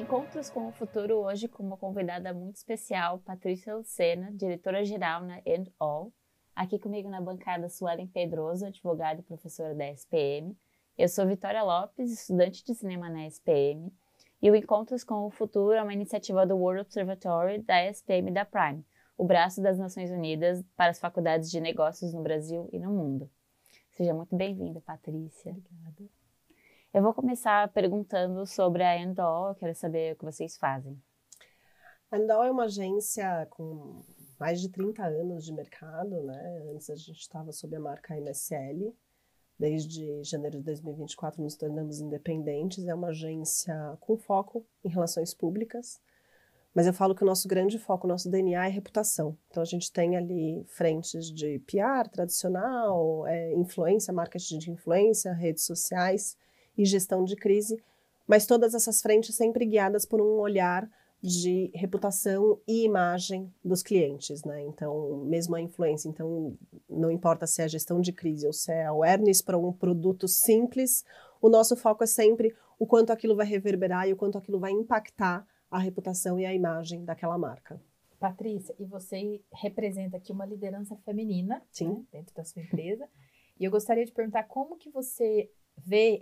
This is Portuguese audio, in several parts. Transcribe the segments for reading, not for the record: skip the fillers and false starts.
Encontros com o Futuro hoje com uma convidada muito especial, Patrícia Lucena, diretora-geral na &All. Aqui comigo na bancada, Suelen Pedroso, advogada e professora da SPM. Eu sou Vitória Lopes, estudante de cinema na SPM. E o Encontros com o Futuro é uma iniciativa do World Observatory da SPM e da Prime, o braço das Nações Unidas para as faculdades de negócios no Brasil e no mundo. Seja muito bem-vinda, Patrícia. Obrigada. Eu vou começar perguntando sobre a &All, eu quero saber o que vocês fazem. A &All é uma agência com mais de 30 anos de mercado, né? Antes a gente estava sob a marca MSL. Desde janeiro de 2024 nos tornamos independentes. É uma agência com foco em relações públicas. Mas eu falo que o nosso grande foco, o nosso DNA é reputação. Então a gente tem ali frentes de PR tradicional, influência, marketing de influência, redes sociais e gestão de crise, mas todas essas frentes sempre guiadas por um olhar de reputação e imagem dos clientes, né? Então, mesmo a influência, então não importa se é a gestão de crise ou se é awareness para um produto simples, o nosso foco é sempre o quanto aquilo vai reverberar e o quanto aquilo vai impactar a reputação e a imagem daquela marca. Patrícia, e você representa aqui uma liderança feminina, né, dentro da sua empresa, e eu gostaria de perguntar como que você vê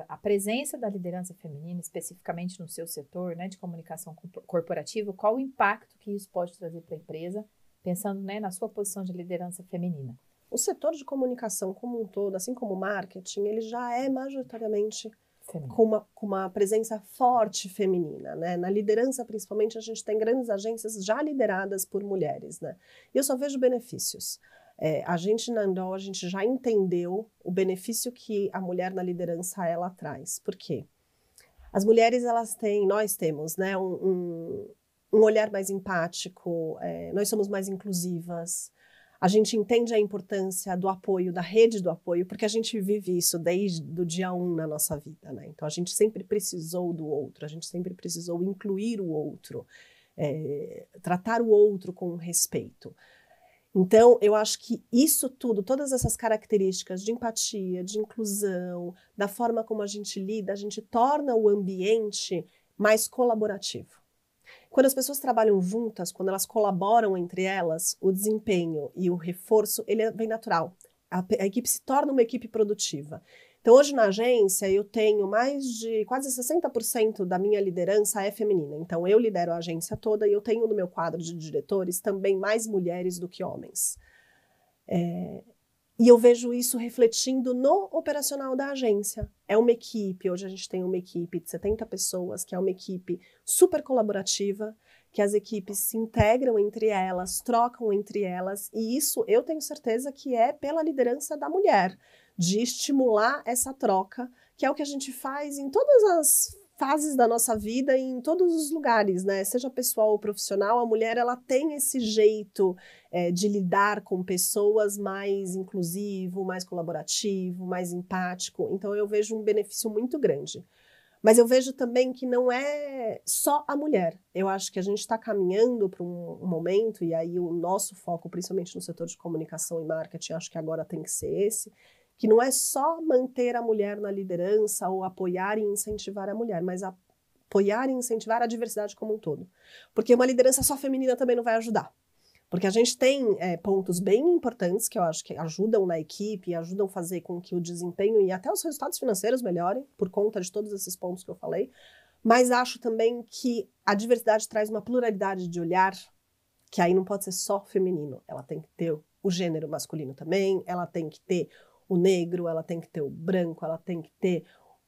a presença da liderança feminina, especificamente no seu setor, né, de comunicação corporativa, qual o impacto que isso pode trazer para a empresa, pensando, né, na sua posição de liderança feminina? O setor de comunicação como um todo, assim como o marketing, ele já é majoritariamente com uma presença forte feminina, né? Na liderança, principalmente, a gente tem grandes agências já lideradas por mulheres, né? E eu só vejo benefícios. A gente na &All, a gente já entendeu o benefício que a mulher na liderança ela traz. Por quê? As mulheres, nós temos, né, um olhar mais empático, nós somos mais inclusivas, a gente entende a importância do apoio, da rede do apoio, porque a gente vive isso desde o dia 1 na nossa vida, né? Então, a gente sempre precisou do outro, a gente sempre precisou incluir o outro, tratar o outro com respeito. Então, eu acho que isso tudo, todas essas características de empatia, de inclusão, da forma como a gente lida, a gente torna o ambiente mais colaborativo. Quando as pessoas trabalham juntas, quando elas colaboram entre elas, o desempenho e o reforço, ele vem natural. A equipe se torna uma equipe produtiva. Então, hoje na agência, eu tenho mais de quase 60% da minha liderança é feminina. Então, eu lidero a agência toda e eu tenho no meu quadro de diretores também mais mulheres do que homens. E eu vejo isso refletindo no operacional da agência. É uma equipe, hoje a gente tem uma equipe de 70 pessoas, que é uma equipe super colaborativa, que as equipes se integram entre elas, trocam entre elas, e isso eu tenho certeza que é pela liderança da mulher, de estimular essa troca, que é o que a gente faz em todas as fases da nossa vida e em todos os lugares, né? Seja pessoal ou profissional, a mulher ela tem esse jeito de lidar com pessoas mais inclusivo, mais colaborativo, mais empático. Então eu vejo um benefício muito grande. Mas eu vejo também que não é só a mulher. Eu acho que a gente está caminhando para um momento, e aí o nosso foco, principalmente no setor de comunicação e marketing, acho que agora tem que ser esse, que não é só manter a mulher na liderança ou apoiar e incentivar a mulher, mas apoiar e incentivar a diversidade como um todo. Porque uma liderança só feminina também não vai ajudar. Porque a gente tem pontos bem importantes que eu acho que ajudam na equipe, ajudam a fazer com que o desempenho e até os resultados financeiros melhorem, por conta de todos esses pontos que eu falei, mas acho também que a diversidade traz uma pluralidade de olhar, que aí não pode ser só feminino, ela tem que ter o gênero masculino também, ela tem que ter o negro, ela tem que ter o branco, ela tem que ter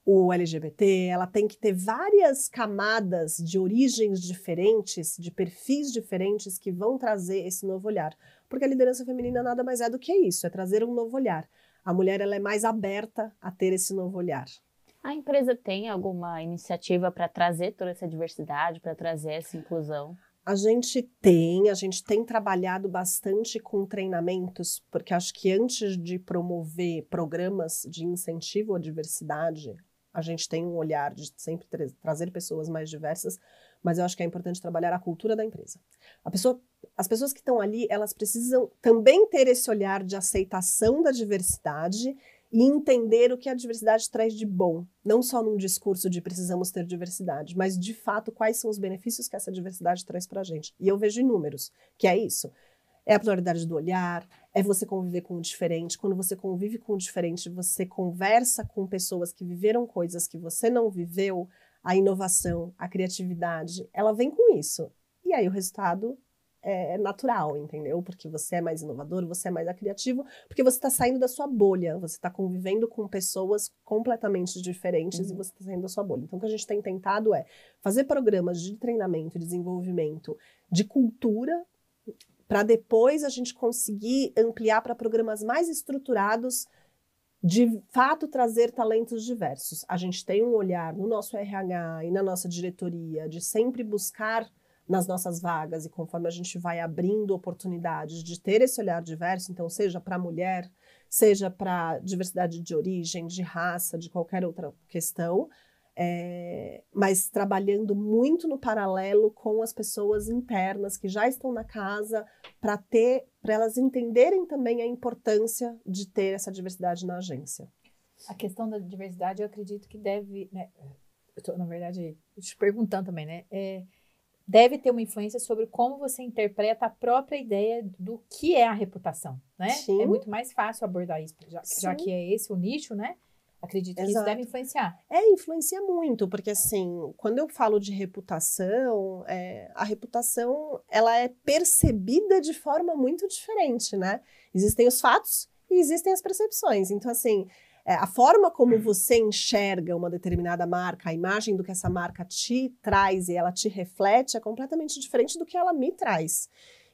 o LGBT, ela tem que ter várias camadas de origens diferentes, de perfis diferentes que vão trazer esse novo olhar. Porque a liderança feminina nada mais é do que isso, é trazer um novo olhar. A mulher ela é mais aberta a ter esse novo olhar. A empresa tem alguma iniciativa para trazer toda essa diversidade, para trazer essa inclusão? A gente tem trabalhado bastante com treinamentos, porque acho que antes de promover programas de incentivo à diversidade, a gente tem um olhar de sempre trazer pessoas mais diversas, mas eu acho que é importante trabalhar a cultura da empresa. As pessoas que estão ali, elas precisam também ter esse olhar de aceitação da diversidade e entender o que a diversidade traz de bom, não só num discurso de precisamos ter diversidade, mas de fato quais são os benefícios que essa diversidade traz para a gente. E eu vejo inúmeros, que é isso. É a pluralidade do olhar, é você conviver com o diferente. Quando você convive com o diferente, você conversa com pessoas que viveram coisas que você não viveu, a inovação, a criatividade, ela vem com isso. E aí o resultado é natural, entendeu? Porque você é mais inovador, você é mais criativo, porque você está saindo da sua bolha, você está convivendo com pessoas completamente diferentes e você está saindo da sua bolha. Então, o que a gente tem tentado é fazer programas de treinamento e desenvolvimento de cultura para depois a gente conseguir ampliar para programas mais estruturados, de fato trazer talentos diversos. A gente tem um olhar no nosso RH e na nossa diretoria de sempre buscar nas nossas vagas e conforme a gente vai abrindo oportunidades de ter esse olhar diverso, então seja para a mulher, seja para diversidade de origem, de raça, de qualquer outra questão, mas trabalhando muito no paralelo com as pessoas internas que já estão na casa para elas entenderem também a importância de ter essa diversidade na agência. A questão da diversidade, eu acredito que deve, né, eu tô, na verdade, te perguntando também, né, deve ter uma influência sobre como você interpreta a própria ideia do que é a reputação, né? Sim. É muito mais fácil abordar isso, já que é esse o nicho, né? Acredito que isso deve influenciar. Influencia muito, porque assim, quando eu falo de reputação, a reputação, ela é percebida de forma muito diferente, né? Existem os fatos e existem as percepções. Então, assim, a forma como você enxerga uma determinada marca, a imagem do que essa marca te traz e ela te reflete é completamente diferente do que ela me traz.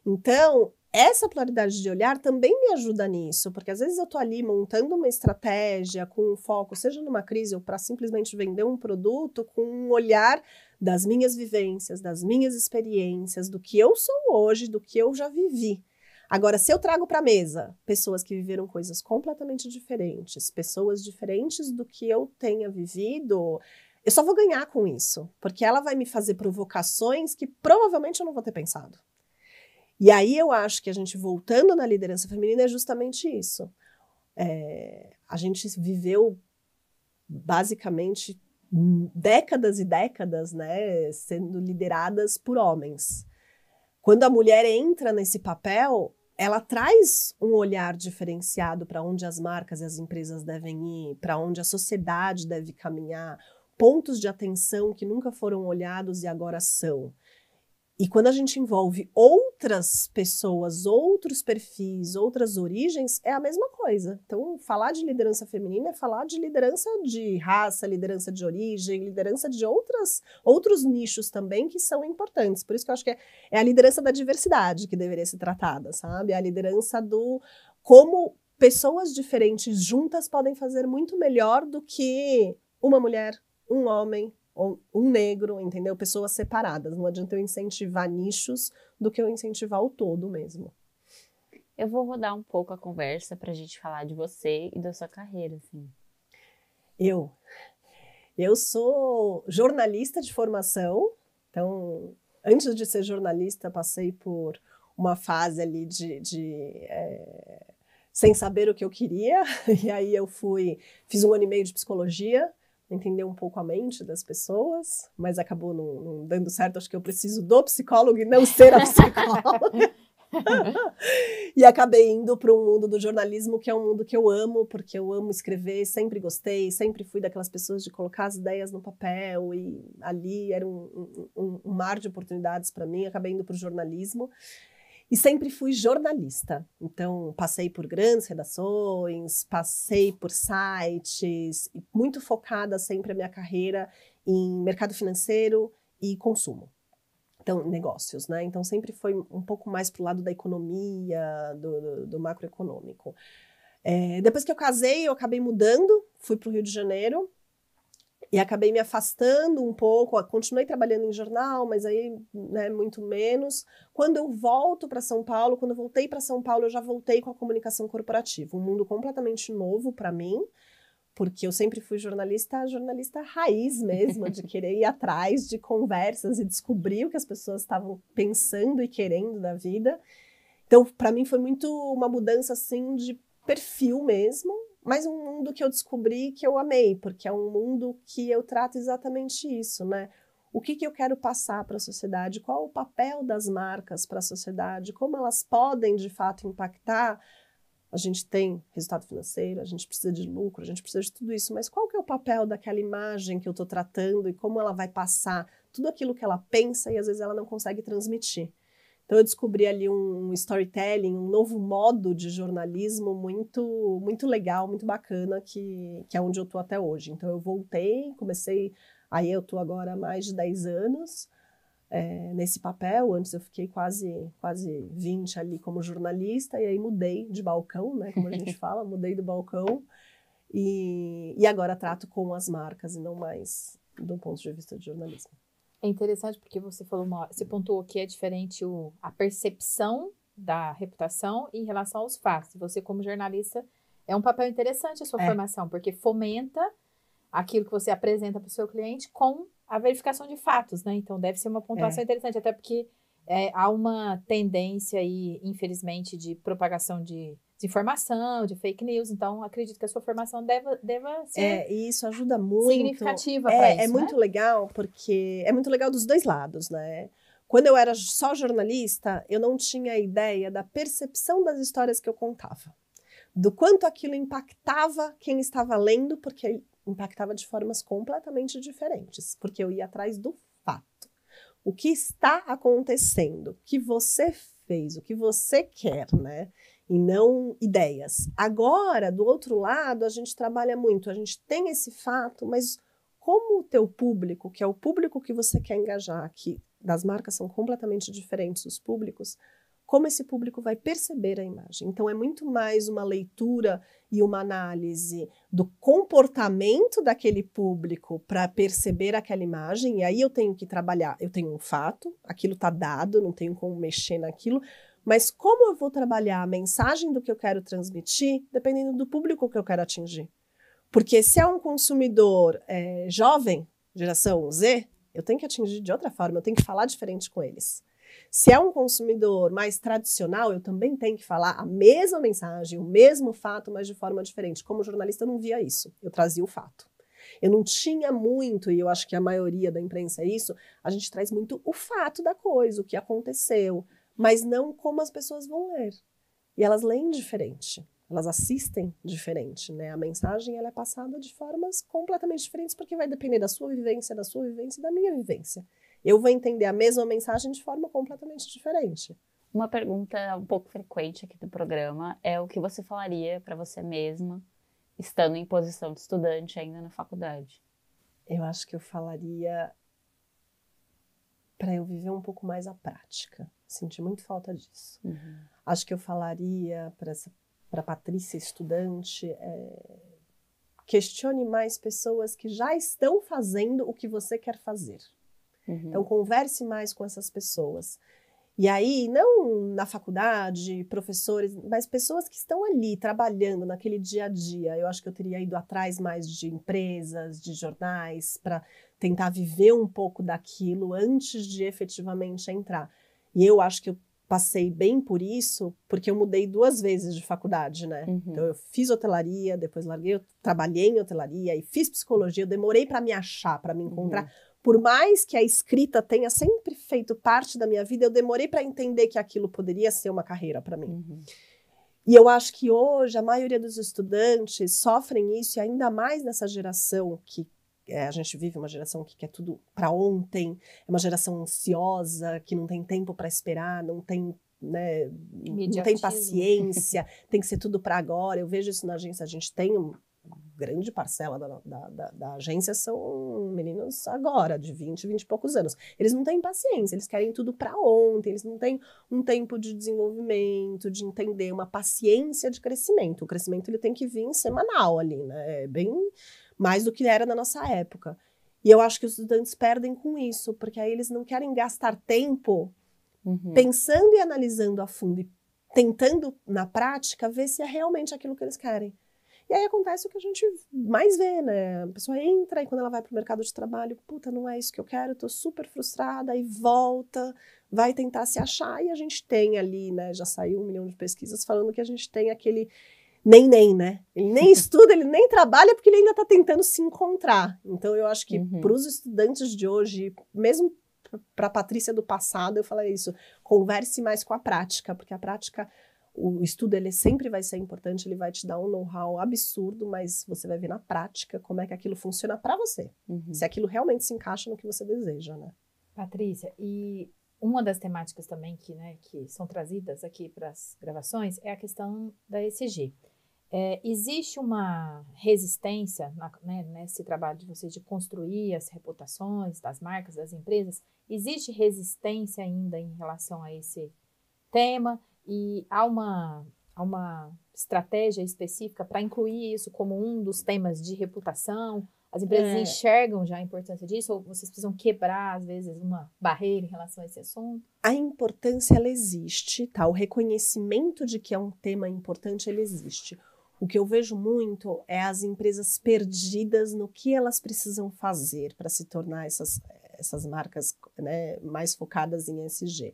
Então, essa pluralidade de olhar também me ajuda nisso, porque às vezes eu estou ali montando uma estratégia com um foco, seja numa crise ou para simplesmente vender um produto, com um olhar das minhas vivências, das minhas experiências, do que eu sou hoje, do que eu já vivi. Agora, se eu trago para a mesa pessoas que viveram coisas completamente diferentes, pessoas diferentes do que eu tenha vivido, eu só vou ganhar com isso, porque ela vai me fazer provocações que provavelmente eu não vou ter pensado. E aí eu acho que a gente, voltando na liderança feminina, é justamente isso. A gente viveu, basicamente, décadas e décadas, né, sendo lideradas por homens. Quando a mulher entra nesse papel, ela traz um olhar diferenciado para onde as marcas e as empresas devem ir, para onde a sociedade deve caminhar, pontos de atenção que nunca foram olhados e agora são. E quando a gente envolve outras pessoas, outros perfis, outras origens, é a mesma coisa. Então, falar de liderança feminina é falar de liderança de raça, liderança de origem, liderança de outros nichos também que são importantes. Por isso que eu acho que é a liderança da diversidade que deveria ser tratada, sabe? A liderança do como pessoas diferentes juntas podem fazer muito melhor do que uma mulher, um homem, ou um negro, entendeu? Pessoas separadas. Não adianta eu incentivar nichos do que eu incentivar o todo mesmo. Eu vou rodar um pouco a conversa para a gente falar de você e da sua carreira, assim. Eu sou jornalista de formação, então, antes de ser jornalista, passei por uma fase ali sem saber o que eu queria, e aí eu fiz 1 ano e meio de psicologia, entender um pouco a mente das pessoas, mas acabou não dando certo. Acho que eu preciso do psicólogo e não ser a psicóloga. E acabei indo para um mundo do jornalismo, que é um mundo que eu amo, porque eu amo escrever, sempre gostei, sempre fui daquelas pessoas de colocar as ideias no papel, e ali era um mar de oportunidades para mim. Acabei indo para o jornalismo. E sempre fui jornalista, então passei por grandes redações, passei por sites, muito focada sempre a minha carreira em mercado financeiro e consumo, então negócios, né? Então sempre foi um pouco mais para o lado da economia, do macroeconômico. Depois que eu casei, eu acabei mudando, fui para o Rio de Janeiro, e acabei me afastando um pouco, continuei trabalhando em jornal, mas aí, né, muito menos. Quando eu volto para São Paulo, quando eu voltei para São Paulo, eu já voltei com a comunicação corporativa, um mundo completamente novo para mim, porque eu sempre fui jornalista raiz mesmo, de querer ir atrás de conversas e descobrir o que as pessoas estavam pensando e querendo da vida. Então, para mim foi muito uma mudança assim de perfil mesmo. mas um mundo que eu descobri que eu amei, porque é um mundo que eu trato exatamente isso, né? O que eu quero passar para a sociedade? Qual o papel das marcas para a sociedade? Como elas podem, de fato, impactar? A gente tem resultado financeiro, a gente precisa de lucro, a gente precisa de tudo isso, mas qual que é o papel daquela imagem que eu estou tratando e como ela vai passar tudo aquilo que ela pensa e às vezes ela não consegue transmitir? Então eu descobri ali um storytelling, um novo modo de jornalismo muito, muito legal, muito bacana, que é onde eu estou até hoje. Então eu voltei, aí eu estou agora há mais de 10 anos nesse papel. Antes eu fiquei quase 20 ali como jornalista, e aí mudei de balcão, né, como a gente fala, mudei do balcão, e agora trato com as marcas e não mais do ponto de vista de jornalismo. É interessante porque você pontuou que é diferente a percepção da reputação em relação aos fatos. Você, como jornalista, é um papel interessante a sua formação, porque fomenta aquilo que você apresenta para o seu cliente com a verificação de fatos, né? Então, deve ser uma pontuação interessante, até porque há uma tendência aí, infelizmente, de propagação de desinformação, de fake news. Então, acredito que a sua formação deva ser e isso ajuda muito. Significativa para isso, É muito legal, porque é muito legal dos dois lados, né? Quando eu era só jornalista, eu não tinha ideia da percepção das histórias que eu contava, do quanto aquilo impactava quem estava lendo, porque impactava de formas completamente diferentes, porque eu ia atrás do fato. O que está acontecendo, o que você fez, o que você quer, né? E não ideias. Agora, do outro lado, a gente trabalha muito, a gente tem esse fato, mas como o teu público, que é o público que você quer engajar, que das marcas são completamente diferentes os públicos, como esse público vai perceber a imagem. Então, é muito mais uma leitura e uma análise do comportamento daquele público para perceber aquela imagem, e aí eu tenho que trabalhar, eu tenho um fato, aquilo está dado, não tenho como mexer naquilo, mas como eu vou trabalhar a mensagem do que eu quero transmitir, dependendo do público que eu quero atingir. Porque se é um consumidor jovem, geração Z, eu tenho que atingir de outra forma, eu tenho que falar diferente com eles. Se é um consumidor mais tradicional, eu também tenho que falar a mesma mensagem, o mesmo fato, mas de forma diferente. Como jornalista, eu não via isso, eu trazia o fato. Eu não tinha muito, e eu acho que a maioria da imprensa é isso, a gente traz muito o fato da coisa, o que aconteceu, mas não como as pessoas vão ler. E elas leem diferente, elas assistem diferente, né? A mensagem ela é passada de formas completamente diferentes, porque vai depender da sua vivência e da minha vivência. Eu vou entender a mesma mensagem de forma completamente diferente. Uma pergunta um pouco frequente aqui do programa é o que você falaria para você mesma, estando em posição de estudante ainda na faculdade? Eu acho que eu falaria para eu viver um pouco mais a prática. Senti muito falta disso. Uhum. Acho que eu falaria para a Patrícia estudante, questione mais pessoas que já estão fazendo o que você quer fazer. Uhum. Então, converse mais com essas pessoas. E aí, não na faculdade, professores, mas pessoas que estão ali, trabalhando naquele dia a dia. Eu acho que eu teria ido atrás mais de empresas, de jornais, para tentar viver um pouco daquilo antes de efetivamente entrar. E eu acho que eu passei bem por isso, porque eu mudei 2 vezes de faculdade, né? Uhum. Então, eu fiz hotelaria, depois larguei, eu trabalhei em hotelaria e fiz psicologia. Eu demorei para me achar, para me encontrar. Uhum. Por mais que a escrita tenha sempre feito parte da minha vida, eu demorei para entender que aquilo poderia ser uma carreira para mim. Uhum. E eu acho que hoje a maioria dos estudantes sofrem isso, e ainda mais nessa geração que a gente vive, uma geração que quer tudo para ontem, é uma geração ansiosa, que não tem tempo para esperar, não tem, né, não tem paciência, tem que ser tudo para agora. Eu vejo isso na agência, a gente tem grande parcela da agência são meninos agora, de 20 e poucos anos. Eles não têm paciência, eles querem tudo para ontem, eles não têm um tempo de desenvolvimento, de entender, uma paciência de crescimento. O crescimento ele tem que vir semanal ali, né? É bem mais do que era na nossa época. E eu acho que os estudantes perdem com isso, porque aí eles não querem gastar tempo pensando e analisando a fundo e tentando, na prática, ver se é realmente aquilo que eles querem. E aí acontece o que a gente mais vê, né? A pessoa entra e quando ela vai para o mercado de trabalho, puta, não é isso que eu quero, tô super frustrada, e volta, vai tentar se achar, e a gente tem ali, né? Já saiu 1 milhão de pesquisas falando que a gente tem aquele nem, né? Ele nem estuda, ele nem trabalha, porque ele ainda está tentando se encontrar. Então, eu acho que para os estudantes de hoje, mesmo para a Patrícia do passado, eu falei isso, converse mais com a prática, porque a prática, o estudo, ele sempre vai ser importante, ele vai te dar um know-how absurdo, mas você vai ver na prática como é que aquilo funciona para você. Se aquilo realmente se encaixa no que você deseja, né? Patrícia, e uma das temáticas também que são trazidas aqui para as gravações é a questão da ESG. Existe uma resistência nesse trabalho de vocês de construir as reputações das marcas, das empresas? Existe resistência ainda em relação a esse tema? E há uma estratégia específica para incluir isso como um dos temas de reputação? As empresas enxergam já a importância disso? Ou vocês precisam quebrar, às vezes, uma barreira em relação a esse assunto? A importância, ela existe, tá? O reconhecimento de que é um tema importante, ele existe. O que eu vejo muito é as empresas perdidas no que elas precisam fazer para se tornar essas marcas, né, mais focadas em ESG.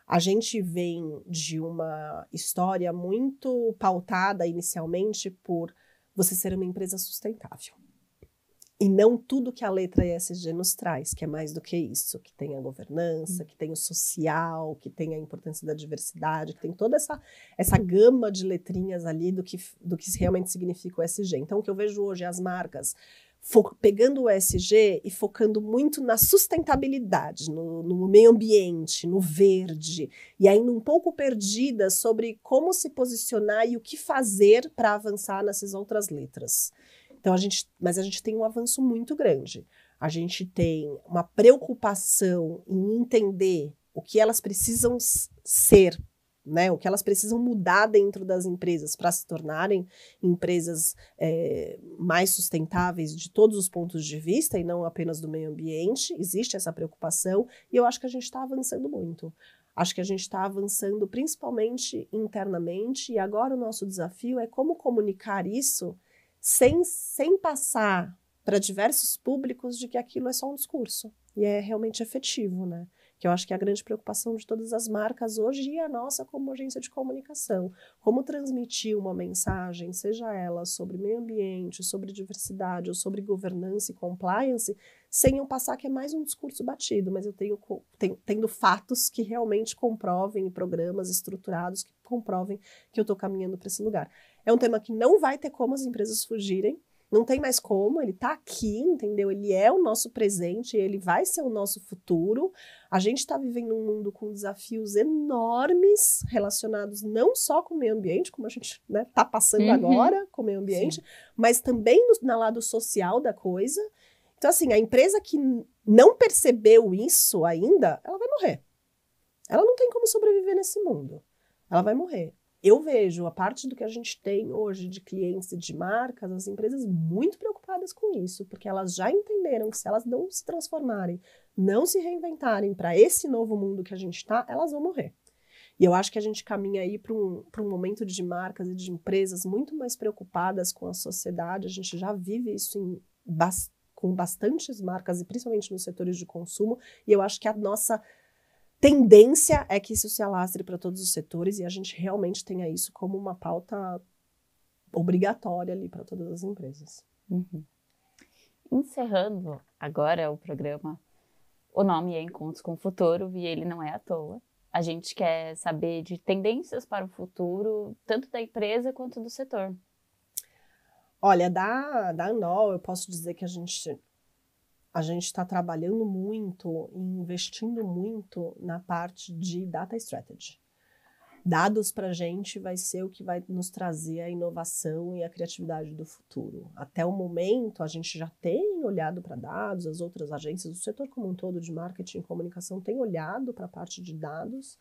A gente vem de uma história muito pautada inicialmente por você ser uma empresa sustentável. E não tudo que a letra ESG nos traz, que é mais do que isso, que tem a governança, que tem o social, que tem a importância da diversidade, que tem toda essa gama de letrinhas ali do que realmente significa o ESG. Então, o que eu vejo hoje é as marcas pegando o ESG e focando muito na sustentabilidade, no meio ambiente, no verde, e ainda um pouco perdidas sobre como se posicionar e o que fazer para avançar nessas outras letras. Então, mas a gente tem um avanço muito grande. A gente tem uma preocupação em entender o que elas precisam ser, né? O que elas precisam mudar dentro das empresas para se tornarem empresas mais sustentáveis de todos os pontos de vista e não apenas do meio ambiente. Existe essa preocupação e eu acho que a gente está avançando muito. Acho que a gente está avançando principalmente internamente e agora o nosso desafio é como comunicar isso sem passar para diversos públicos de que aquilo é só um discurso e é realmente efetivo, né? Que eu acho que é a grande preocupação de todas as marcas hoje e a nossa como agência de comunicação. Como transmitir uma mensagem, seja ela sobre meio ambiente, sobre diversidade ou sobre governança e compliance, sem eu passar que é mais um discurso batido, mas eu tendo fatos que realmente comprovem e programas estruturados que comprovem que eu estou caminhando para esse lugar. É um tema que não vai ter como as empresas fugirem, não tem mais como, ele está aqui, entendeu? Ele é o nosso presente, ele vai ser o nosso futuro. A gente está vivendo um mundo com desafios enormes relacionados não só com o meio ambiente, como a gente está passando agora com o meio ambiente, mas também no lado social da coisa. Então, assim, a empresa que não percebeu isso ainda, ela vai morrer. Ela não tem como sobreviver nesse mundo. Ela vai morrer. Eu vejo a parte do que a gente tem hoje de clientes e de marcas, as empresas muito preocupadas com isso, porque elas já entenderam que se elas não se transformarem, não se reinventarem para esse novo mundo que a gente está, elas vão morrer. E eu acho que a gente caminha aí para um momento de marcas e de empresas muito mais preocupadas com a sociedade. A gente já vive isso com bastantes marcas, e principalmente nos setores de consumo, e eu acho que a nossa tendência é que isso se alastre para todos os setores e a gente realmente tenha isso como uma pauta obrigatória ali para todas as empresas. Encerrando agora o programa, o nome é Encontros com o Futuro e ele não é à toa. A gente quer saber de tendências para o futuro, tanto da empresa quanto do setor. Olha, da Andol, eu posso dizer que a gente está trabalhando muito e investindo muito na parte de data strategy. Dados para a gente vai ser o que vai nos trazer a inovação e a criatividade do futuro. Até o momento, a gente já tem olhado para dados, as outras agências, o setor como um todo de marketing e comunicação tem olhado para a parte de dados,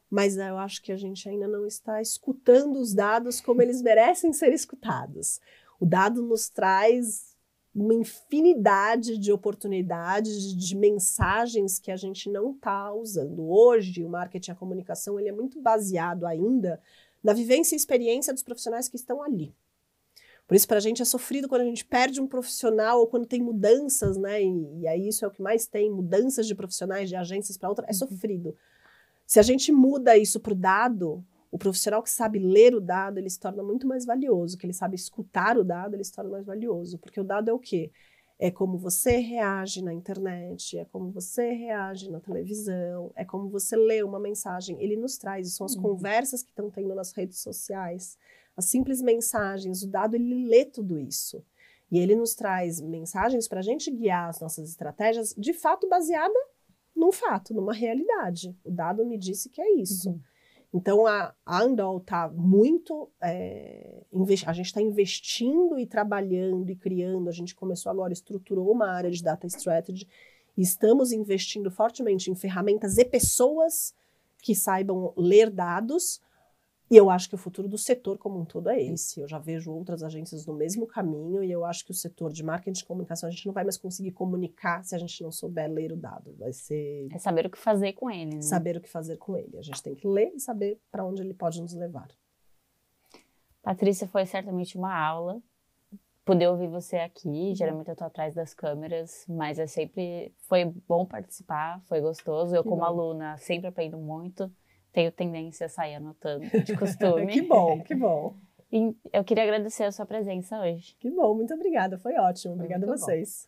mas eu acho que a gente ainda não está escutando os dados como eles merecem ser escutados. O dado nos traz uma infinidade de oportunidades, de mensagens que a gente não está usando. Hoje, o marketing e a comunicação ele é muito baseado ainda na vivência e experiência dos profissionais que estão ali. Por isso, para a gente é sofrido quando a gente perde um profissional ou quando tem mudanças, né? E aí isso é o que mais tem, mudanças de profissionais, de agências para outra, é sofrido. Se a gente muda isso para o dado, O profissional que sabe ler o dado, ele se torna muito mais valioso, que ele sabe escutar o dado, ele se torna mais valioso, porque o dado é o quê? É como você reage na internet, é como você reage na televisão, é como você lê uma mensagem. Ele nos traz, são as conversas que estão tendo nas redes sociais, as simples mensagens, o dado ele lê tudo isso. E ele nos traz mensagens para a gente guiar as nossas estratégias, de fato baseada num fato, numa realidade. O dado me disse que é isso. Então, a Andol está muito... a gente está investindo e trabalhando e criando. A gente começou agora, estruturou uma área de Data Strategy e estamos investindo fortemente em ferramentas e pessoas que saibam ler dados. E eu acho que o futuro do setor como um todo é esse. Eu já vejo outras agências no mesmo caminho e eu acho que o setor de marketing e comunicação, a gente não vai mais conseguir comunicar se a gente não souber ler o dado. Vai ser... É saber o que fazer com ele, né? Saber o que fazer com ele. A gente tem que ler e saber para onde ele pode nos levar. Patrícia, foi certamente uma aula poder ouvir você aqui. Geralmente eu tô atrás das câmeras, mas foi bom participar, foi gostoso. Eu, como aluna, sempre aprendo muito. Tenho tendência a sair anotando, de costume. Que bom, que bom. E eu queria agradecer a sua presença hoje. Que bom, muito obrigada, foi ótimo. Obrigada a vocês.